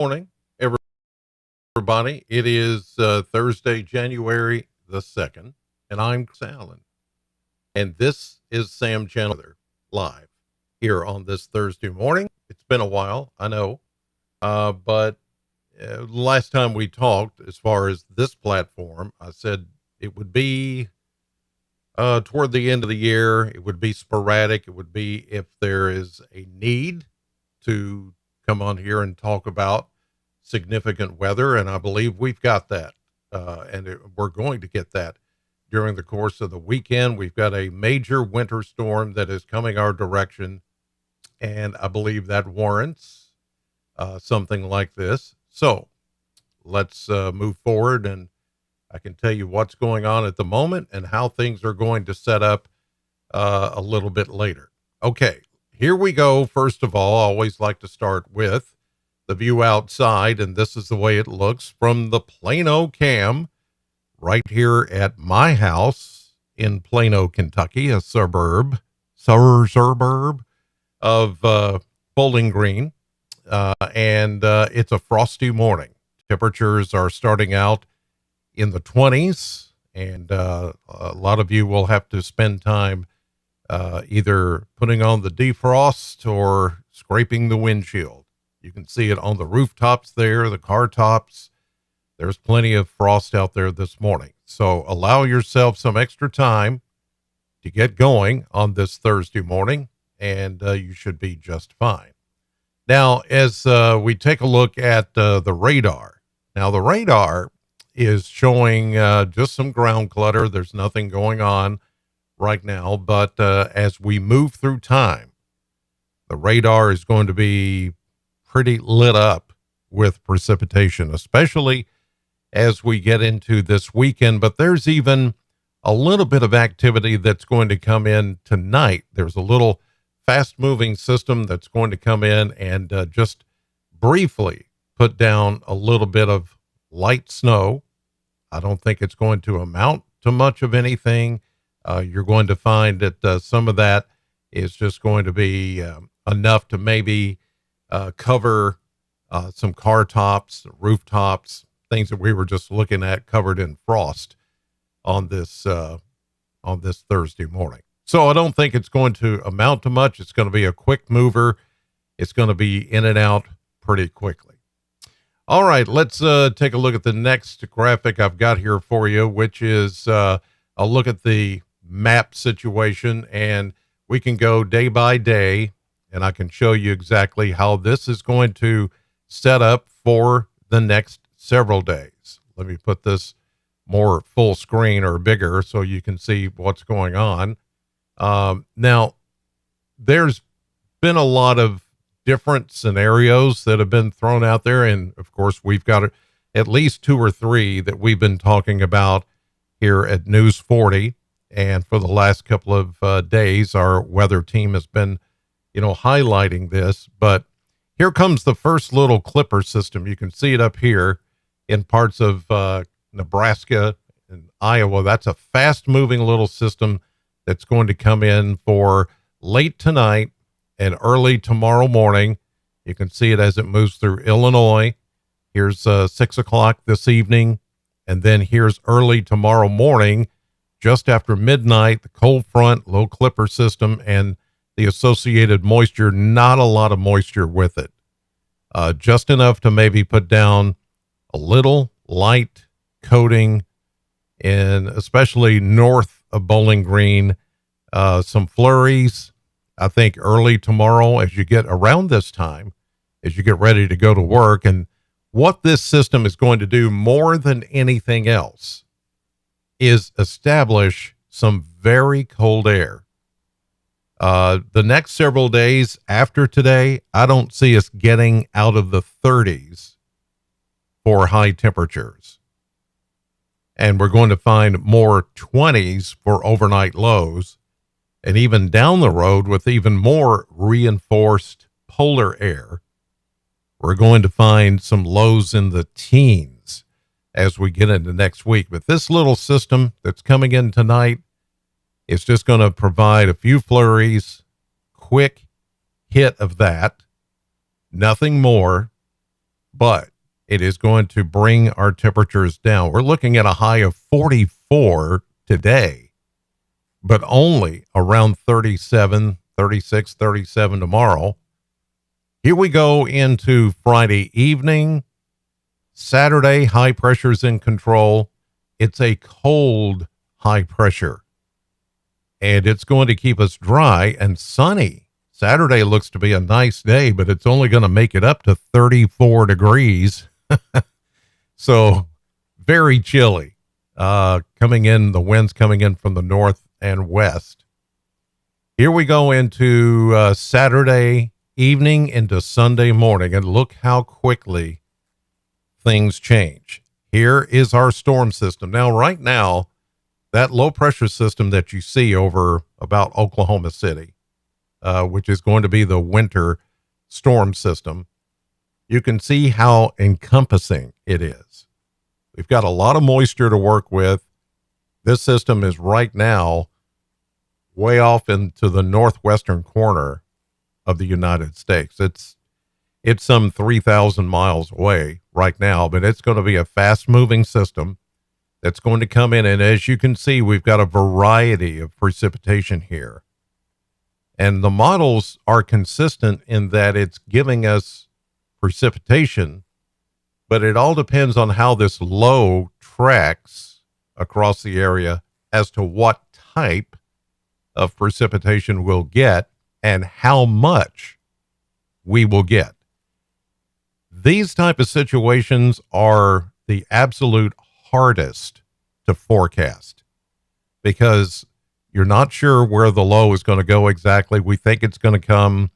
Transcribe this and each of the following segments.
Morning, everybody. It is Thursday, January the 2nd, and I'm Chris Allen. And this is Sam Chandler live here on this Thursday morning. It's been a while, I know, but last time we talked, as far as this platform, I said it would be toward the end of the year. It would be sporadic. It would be if there is a need to come on here and talk about significant weather, and I believe we've got that, we're going to get that during the course of the weekend. We've got a major winter storm that is coming our direction, and I believe that warrants something like this. So let's move forward, and I can tell you what's going on at the moment and how things are going to set up a little bit later. Okay, here we go. First of all, I always like to start with the view outside, and this is the way it looks from the Plano cam right here at my house in Plano, Kentucky, a suburb of Bowling Green, and it's a frosty morning. Temperatures are starting out in the 20s, and a lot of you will have to spend time either putting on the defrost or scraping the windshield. You can see it on the rooftops there, the car tops. There's plenty of frost out there this morning. So allow yourself some extra time to get going on this Thursday morning, and you should be just fine. Now, as we take a look at the radar, now the radar is showing just some ground clutter. There's nothing going on right now, but as we move through time, the radar is going to be pretty lit up with precipitation, especially as we get into this weekend. But there's even a little bit of activity that's going to come in tonight. There's a little fast moving system that's going to come in and just briefly put down a little bit of light snow. I don't think it's going to amount to much of anything. You're going to find that some of that is just going to be enough to maybe cover some car tops, rooftops, things that we were just looking at covered in frost on this Thursday morning. So I don't think it's going to amount to much. It's going to be a quick mover. It's going to be in and out pretty quickly. All right, let's take a look at the next graphic I've got here for you, which is a look at the map situation, and we can go day by day, and I can show you exactly how this is going to set up for the next several days. Let me put this more full screen or bigger so you can see what's going on. Now, there's been a lot of different scenarios that have been thrown out there, and of course, we've got at least two or three that we've been talking about here at News 40, and for the last couple of days, our weather team has been highlighting this. But here comes the first little clipper system. You can see it up here in parts of Nebraska and Iowa. That's a fast moving little system that's going to come in for late tonight and early tomorrow morning. You can see it as it moves through Illinois. Here's 6 o'clock this evening. And then here's early tomorrow morning, just after midnight, the cold front, low clipper system, and the associated moisture. Not a lot of moisture with it. Just enough to maybe put down a little light coating in, especially north of Bowling Green, some flurries. I think early tomorrow, as you get around this time, as you get ready to go to work. And what this system is going to do more than anything else is establish some very cold air. The next several days after today, I don't see us getting out of the 30s for high temperatures. And we're going to find more 20s for overnight lows. And even down the road, with even more reinforced polar air, we're going to find some lows in the teens as we get into next week. But this little system that's coming in tonight is just going to provide a few flurries, quick hit of that, nothing more. but it is going to bring our temperatures down. We're looking at a high of 44 today, but only around 37, 36, 37 tomorrow. Here we go into Friday evening. Saturday, high pressure's in control. It's a cold high pressure, and it's going to keep us dry and sunny. Saturday looks to be a nice day, but it's only going to make it up to 34 degrees. So very chilly. Coming in, the winds coming in from the north and west. Here we go into Saturday evening into Sunday morning, and look how quickly things change. Here is our storm system. Now, right now, that low pressure system that you see over about Oklahoma City, which is going to be the winter storm system, you can see how encompassing it is. We've got a lot of moisture to work with. This system is right now way off into the northwestern corner of the United States. It's some 3,000 miles away right now, but it's going to be a fast moving system that's going to come in. And as you can see, we've got a variety of precipitation here. And the models are consistent in that it's giving us precipitation, but it all depends on how this low tracks across the area as to what type of precipitation we'll get and how much we will get. These type of situations are the absolute hardest to forecast because you're not sure where the low is going to go exactly. We think it's going to come,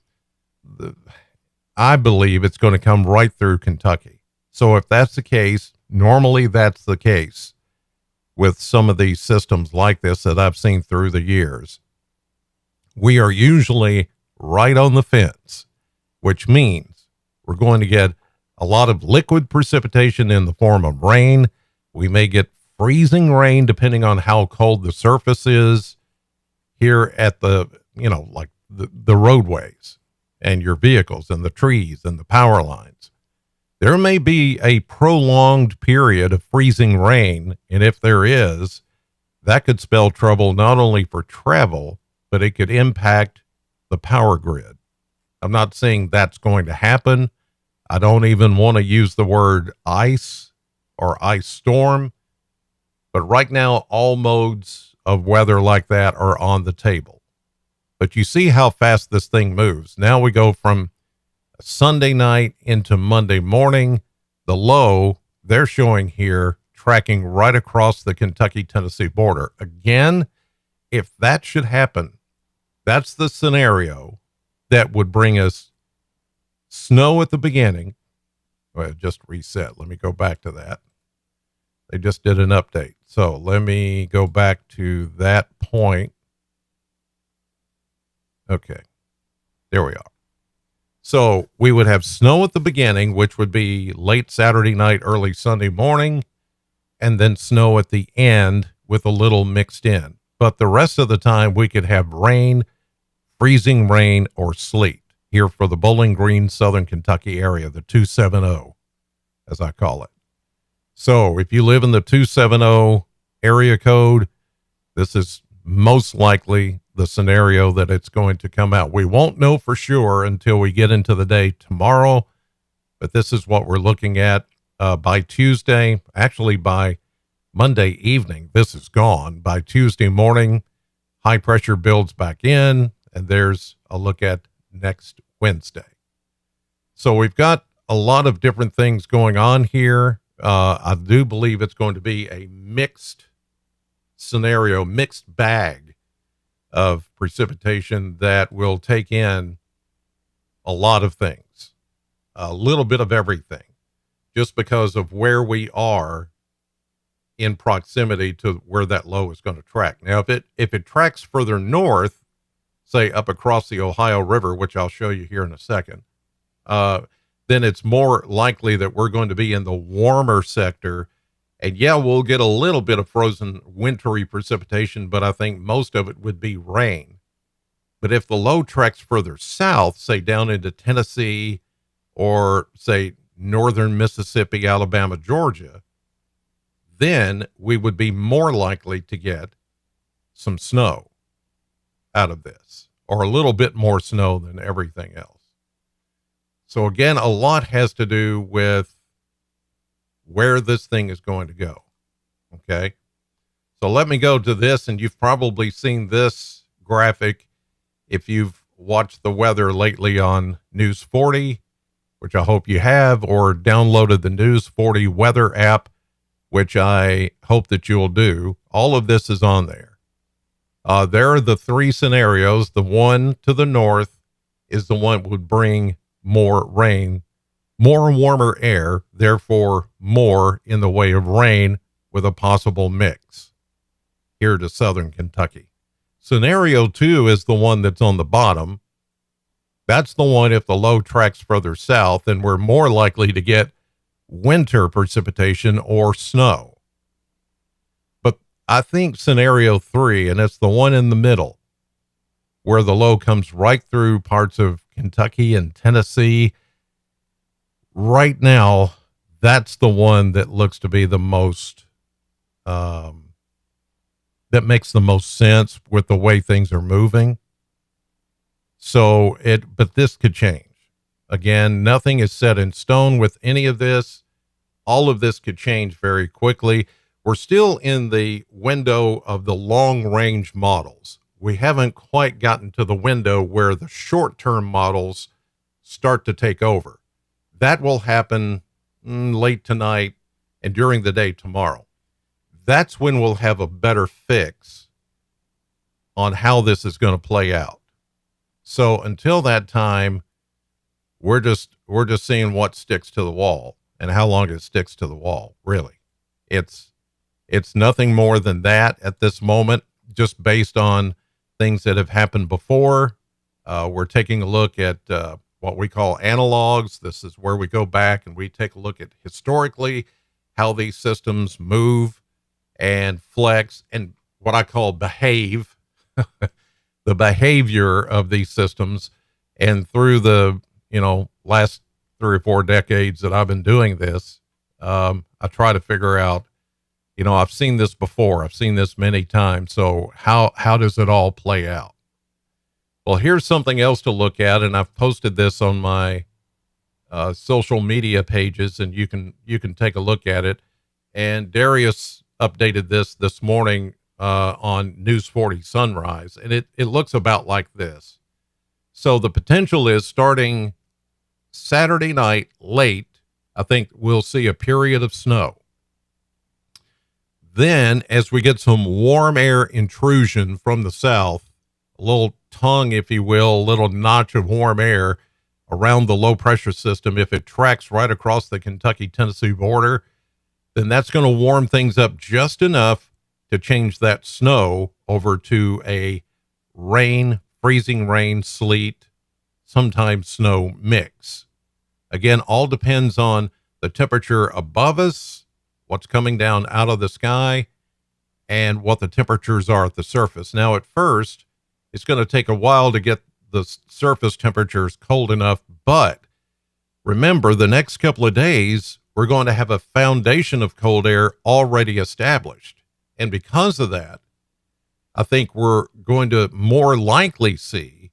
I believe it's going to come right through Kentucky. So if that's the case, normally that's the case with some of these systems like this that I've seen through the years. We are usually right on the fence, which means we're going to get a lot of liquid precipitation in the form of rain. We may get freezing rain depending on how cold the surface is here at the, like the roadways and your vehicles and the trees and the power lines. There may be a prolonged period of freezing rain, and if there is, that could spell trouble not only for travel, but it could impact the power grid. I'm not saying that's going to happen. I don't even want to use the word ice or ice storm, but right now all modes of weather like that are on the table. But you see how fast this thing moves. Now we go from Sunday night into Monday morning. The low they're showing here tracking right across the Kentucky-Tennessee border. Again, if that should happen, that's the scenario that would bring us snow at the beginning. Well, just reset. Let me go back to that. They just did an update. So let me go back to that point. Okay, there we are. So we would have snow at the beginning, which would be late Saturday night, early Sunday morning, and then snow at the end with a little mixed in. But the rest of the time we could have rain, freezing rain, or sleet here for the Bowling Green, Southern Kentucky area, the 270, as I call it. So if you live in the 270 area code, this is most likely the scenario that it's going to come out. We won't know for sure until we get into the day tomorrow, but this is what we're looking at by Tuesday. Actually, by Monday evening, this is gone. By Tuesday morning, high pressure builds back in, and there's a look at next Wednesday. So we've got a lot of different things going on here. I do believe it's going to be a mixed scenario, mixed bag of precipitation that will take in a lot of things, a little bit of everything, just because of where we are in proximity to where that low is going to track. Now, if it tracks further north, say up across the Ohio River, which I'll show you here in a second, then it's more likely that we're going to be in the warmer sector. And yeah, we'll get a little bit of frozen wintry precipitation, but I think most of it would be rain. But if the low tracks further south, say down into Tennessee or say northern Mississippi, Alabama, Georgia, then we would be more likely to get some snow out of this, or a little bit more snow than everything else. So again, a lot has to do with where this thing is going to go. Okay. So let me go to this, and you've probably seen this graphic if you've watched the weather lately on News 40, which I hope you have, or downloaded the News 40 weather app, which I hope that you'll do. All of this is on there. There are the three scenarios. The one to the north is the one that would bring more rain, more warmer air, therefore more in the way of rain with a possible mix here to southern Kentucky. Scenario 2 is the one that's on the bottom. That's the one if the low tracks further south, and we're more likely to get winter precipitation or snow. But I think scenario 3, and it's the one in the middle, where the low comes right through parts of Kentucky and Tennessee. Right now, that's the one that looks to be the most, that makes the most sense with the way things are moving. But this could change. Again, nothing is set in stone with any of this. All of this could change very quickly. We're still in the window of the long range models. We haven't quite gotten to the window where the short-term models start to take over. That will happen late tonight and during the day tomorrow. That's when we'll have a better fix on how this is going to play out. So until that time, we're just seeing what sticks to the wall and how long it sticks to the wall. Really, it's nothing more than that at this moment, just based on things that have happened before. We're taking a look at what we call analogs. This is where we go back and we take a look at historically how these systems move and flex and what I call behave, the behavior of these systems. And through the, last 3 or 4 decades that I've been doing this, I try to figure out, I've seen this before. I've seen this many times. So how does it all play out? Well, here's something else to look at. And I've posted this on my social media pages, and you can take a look at it. And Darius updated this morning on News 40 Sunrise, and it looks about like this. So the potential is starting Saturday night late, I think we'll see a period of snow. Then as we get some warm air intrusion from the south, a little tongue, if you will, a little notch of warm air around the low pressure system, if it tracks right across the Kentucky-Tennessee border, then that's going to warm things up just enough to change that snow over to a rain, freezing rain, sleet, sometimes snow mix. Again, all depends on the temperature above us, what's coming down out of the sky, and what the temperatures are at the surface. Now, at first, it's going to take a while to get the surface temperatures cold enough, but remember, the next couple of days, we're going to have a foundation of cold air already established. And because of that, I think we're going to more likely see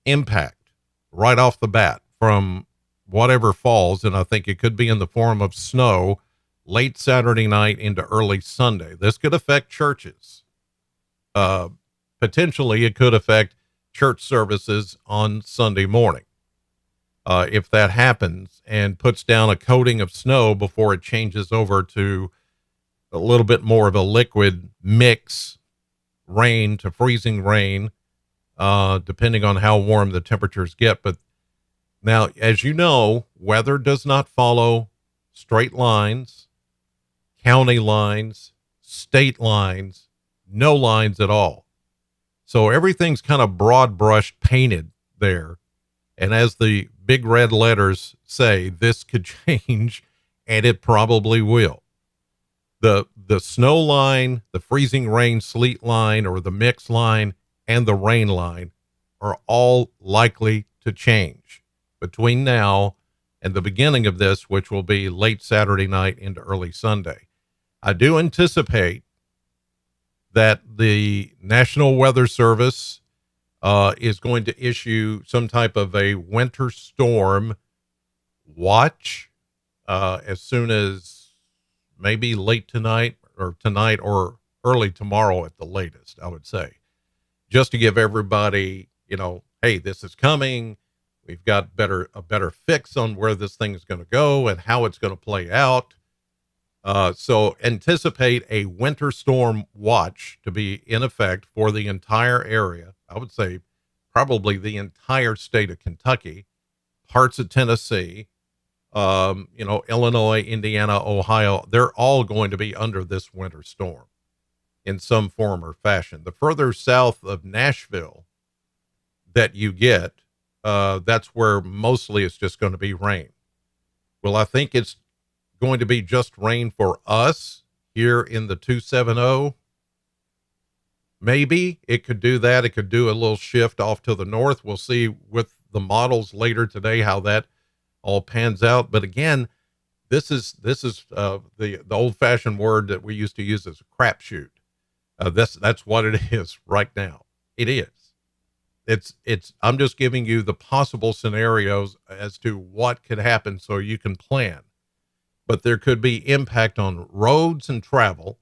impact right off the bat from whatever falls. And I think it could be in the form of snow late Saturday night into early Sunday. This could affect churches. Potentially, it could affect church services on Sunday morning. If that happens and puts down a coating of snow before it changes over to a little bit more of a liquid mix, rain to freezing rain, depending on how warm the temperatures get. But now, as you know, weather does not follow straight lines, county lines, state lines, no lines at all. So everything's kind of broad brush painted there. And as the big red letters say, this could change, and it probably will. The snow line, the freezing rain sleet line, or the mix line, and the rain line are all likely to change between now and the beginning of this, which will be late Saturday night into early Sunday. I do anticipate that the National Weather Service is going to issue some type of a winter storm watch as soon as maybe late tonight or early tomorrow at the latest, I would say, just to give everybody, hey, this is coming. We've got a better fix on where this thing is going to go and how it's going to play out. So anticipate a winter storm watch to be in effect for the entire area. I would say probably the entire state of Kentucky, parts of Tennessee, Illinois, Indiana, Ohio. They're all going to be under this winter storm in some form or fashion. The further south of Nashville that you get, that's where mostly it's just going to be rain. Well, I think it's going to be just rain for us here in the 270. Maybe it could do that. It could do a little shift off to the north. We'll see with the models later today how that all pans out. But again, this is the old fashioned word that we used to use as a crapshoot. That's what it is right now. It is. I'm just giving you the possible scenarios as to what could happen so you can plan. But there could be impact on roads and travel.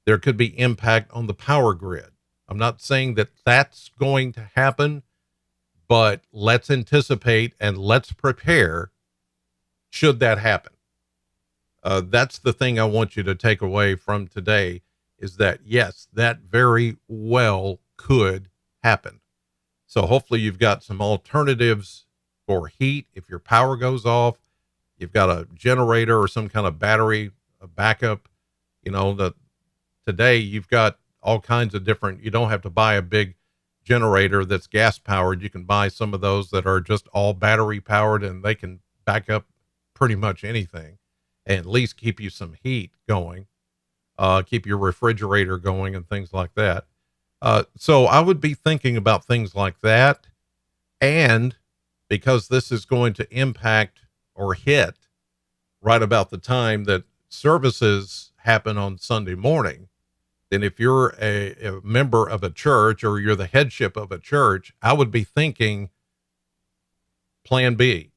There could be impact on the power grid. I'm not saying that that's going to happen, but let's anticipate and let's prepare should that happen. That's the thing I want you to take away from today is that, yes, that very well could happen. So hopefully you've got some alternatives for heat. If your power goes off, you've got a generator or some kind of battery backup. Today you've got all kinds of different, you don't have to buy a big generator that's gas powered. You can buy some of those that are just all battery powered and they can back up pretty much anything and at least keep you some heat going, keep your refrigerator going and things like that. So I would be thinking about things like that. And because this is going to impact or hit right about the time that services happen on Sunday morning, then if you're a member of a church or you're the headship of a church, I would be thinking plan B,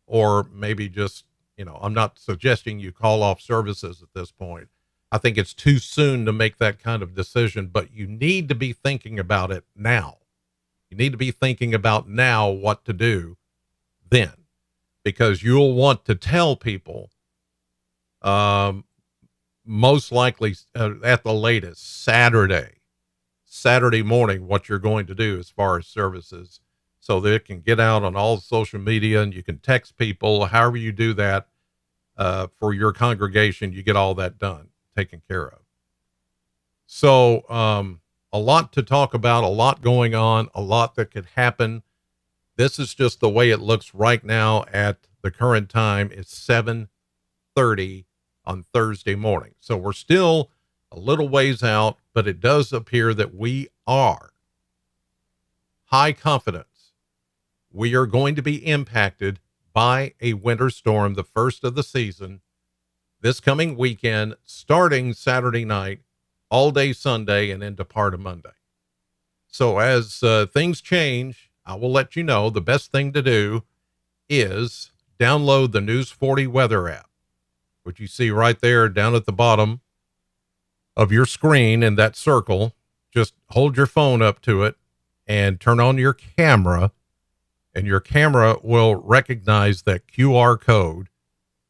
or maybe just, I'm not suggesting you call off services at this point. I think it's too soon to make that kind of decision, but you need to be thinking about it now. You need to be thinking about now what to do then, because you'll want to tell people, most likely at the latest Saturday morning, what you're going to do as far as services, so that it can get out on all social media and you can text people, however you do that, for your congregation, you get all that done, taken care of. So, a lot to talk about, a lot going on, a lot that could happen. This is just the way it looks right now at the current time. It's 7:30 on Thursday morning. So we're still a little ways out, but it does appear that we are high confidence. We are going to be impacted by a winter storm, the first of the season, this coming weekend, starting Saturday night, all day Sunday, and into part of Monday. So as things change, I will let you know. The best thing to do is download the News 40 weather app, which you see right there down at the bottom of your screen in that circle. Just hold your phone up to it and turn on your camera, and your camera will recognize that QR code,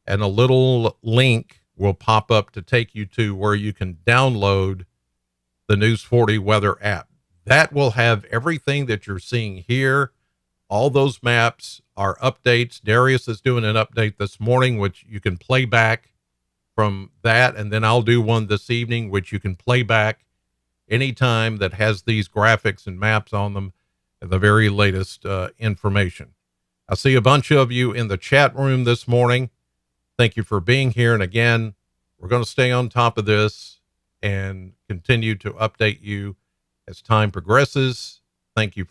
and a little link will pop up to take you to where you can download the News 40 weather app. That will have everything that you're seeing here. All those maps are updates. Darius is doing an update this morning, which you can play back from that. And then I'll do one this evening, which you can play back anytime, that has these graphics and maps on them and the very latest information. I see a bunch of you in the chat room this morning. Thank you for being here. And again, we're going to stay on top of this and continue to update you as time progresses. Thank you for